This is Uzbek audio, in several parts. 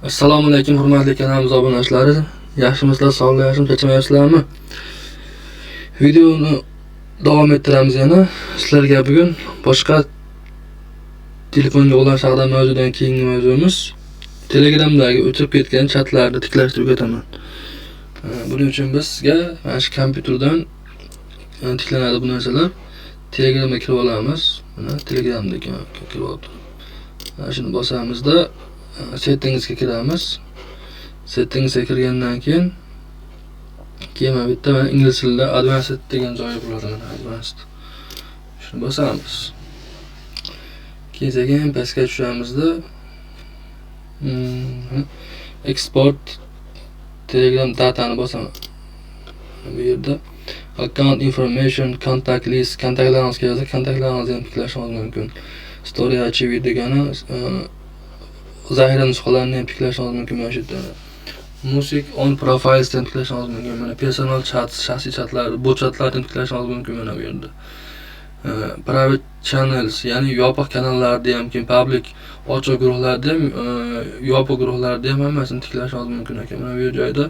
Assalomu alaykum hurmatli kanalimiz obunachilari. Yaxshimisizlar, sog'lik, yaxshimi, charchamayapsizlarmi? Videoni davom ettiramiz yana. Sizlarga bugun boshqa telefonga ulanish haqida mavzudan keyingi mavzumiz Telegramdagi o'chib ketgan chatlarni tiklashni o'rgataman. Buning uchun bizga mana shu kompyuterdan tiklanadi bu narsalar. Telegramga kirib olamiz. Mana Telegramga kirib oldik. Mana shuni bosamizda settingsga kiramiz. Settingsga kirgandan keyin mana bitta mana ingliz tilida advanced degan joyi bo'ladi, mana advanced. Shuni bosamiz. Keyin pastga tushamizda export Telegram datani bosaman. Bu yerda account information, contact list, kontaktlaringiz kelsa, kontaktlaringizni ham tiklashingiz mumkin. Story archive degani zaxira nusxalarini ham tiklashingiz mumkin mana shu yerda. Music on profiles ham tiklashingiz mumkin. Mana personal chat, shaxsiy chatlar, bot chatlarni tiklashingiz mumkin mana bu yerda. Private channels, ya'ni yopiq kanallarda ham, public ochiq guruhlarda ham, yopiq guruhlarda ham hammasini tiklashingiz mumkin ekan. Mana bu joyda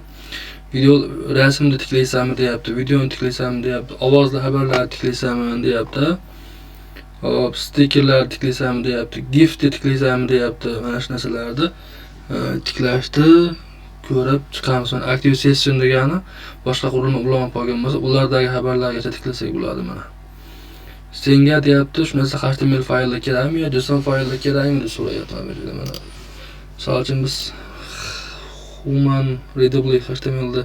video rasmni tiklaysanmi deyapti, videoni tiklaysanmi deyapti, ovozli xabarlarni tiklaysanmi deyapti. Hop, stikerlar tiklaysanmi deyapti, giftni tiklaysanmi deyapti. Mana shu narsalarni tiklashni ko'rib chiqamiz. Mana active session degani boshqa qurilma ulanib qolgan bo'lsa, ulardagi xabarlargacha tiklasak bo'ladi mana. Senga deyapti, shu narsa HTML faylda kerakmi yo JSON faylda kerakmi deb so'rayapti mana. Misol uchun biz human readable HTMLda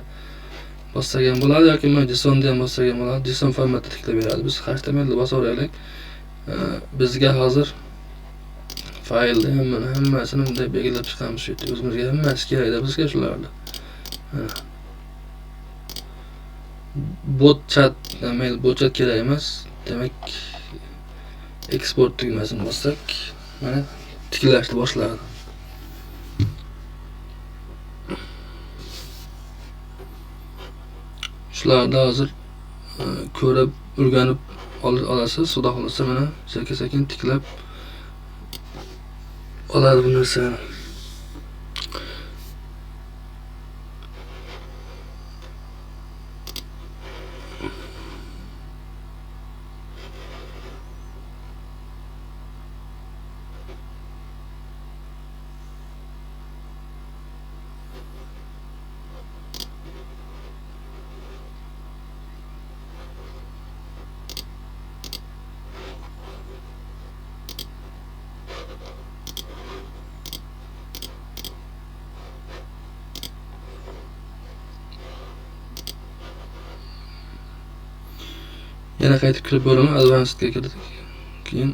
bossak ham bo'ladi yoki men JSON da ham bossak ham bo'ladi. JSON formatda tiklab beradi. Biz HTML da bosaveraylik. Bizga hozir faylda hammasini bunday belgilab chiqamiz shu yerda. O'zimizga hammasi kerak bizga shularni. Bot chat, mail bot chat kerak emas. Demak, export tugmasini bossak, mana tiklashni boshladi. Shularni hozir ko'rib, o'rganib olasiz. Xudo xolasa mana sekin-sekin tiklab oladi bu narsani. Yana qaytib kirib bo'laman, advancedga kirdik. Keyin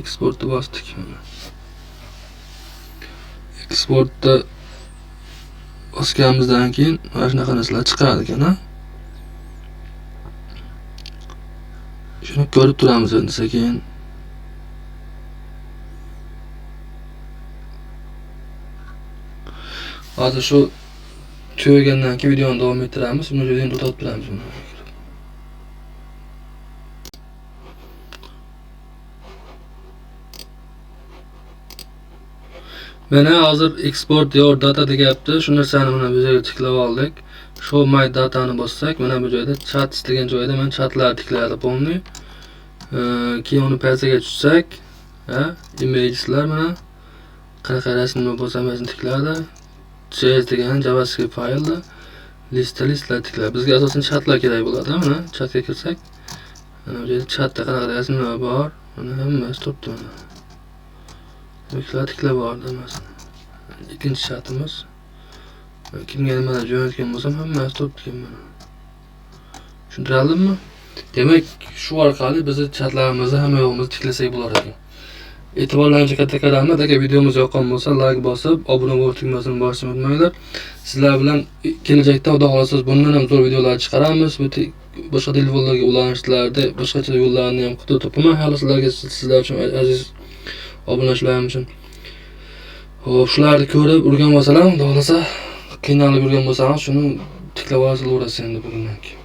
exportni bosdik. Exportda bosganimizdan keyin mana shunaqa narsalar chiqadi ekan, ha. Shuni ko'rib turamiz endi sekin. Hozir shu tugagandan keyin videoni davom ettiramiz. Buni videoni to'xtatib turamiz. Mana hozir export your data deyapti. Shu narsani mana bu yerga tiklab oldik. Show my datani bossak, mana bu joyda chat degan joyda men chatlar tiklaydi polni. Keyin uni pastga tushsak, imageslar mana qanaqa rasmni bo'lsa tikladi. JS degan JavaScript faylda listlar tikladi. Bizga asosan chatlar kerak bo'ladi, mana chatga kirsak, mana bu yerda chatda qanaqa rasmlar bor, mana hammasi turibdi mana. Tiklab bordi emas. Ikkinchi chatimiz. Kimga nimalar jo'natgan bo'lsam hammasi turibdi mana. Tushuntiradimmi? Demak, shu orqali biz chatlarimizni hamma yo'g'imizni tiklasak bo'lar ekan. E'tiborlaringizni katta rahmat. Agar videomiz yoqqan bo'lsa, like bosib, obuna bo'lish tugmasini bosishni unutmanglar. Sizlar bilan kelajakda xudo xolasa bundan ham zo'r videolar chiqaramiz. Boshqa telefonlarga ulanishlarda boshqacha yo'llarni ham qilib topaman. Hali sizlar uchun aziz obunachilarim uchun. Xo'p, shularni ko'rib o'rganib olsalar, xudo xolasa qiynalib yurgan bo'lsangiz, shuni tiklab olaverasiz endi bugundan keyin.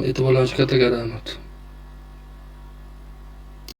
E'tiborlaringiz katta rahmat.